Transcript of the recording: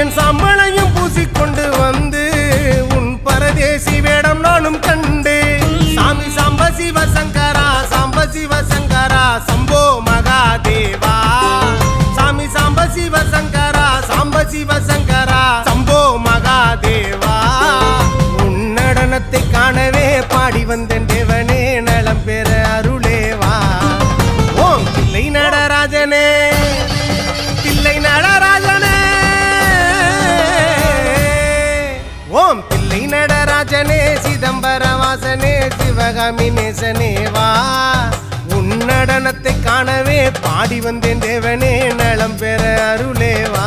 என் சம்பளையும் பூசிக்கொண்டு வந்து உன் பரதேசி வேடம் நானும் கண்டு சாமி சாம்ப சிவசங்கரா சாம்ப சிவசங்கரா சம்போ மகாதேவா சாமி சாம்ப சிவசங்கரா சாம்ப சிவசங்கரா சம்போ மகாதேவா உன் நடனத்தை காணவே பாடி வந்தேன் தேவனே நலம் பெற அருளேவா ஓம் தில்லை நடராஜனே தில்லை நடராஜனே ஓம் தில்லை நடராஜனே சிதம்பர வாசனே சிவகாமி நேசனே வா உன் நடனத்தை காணவே பாடி வந்தேன் தேவனே நலம் பெற அருளேவா.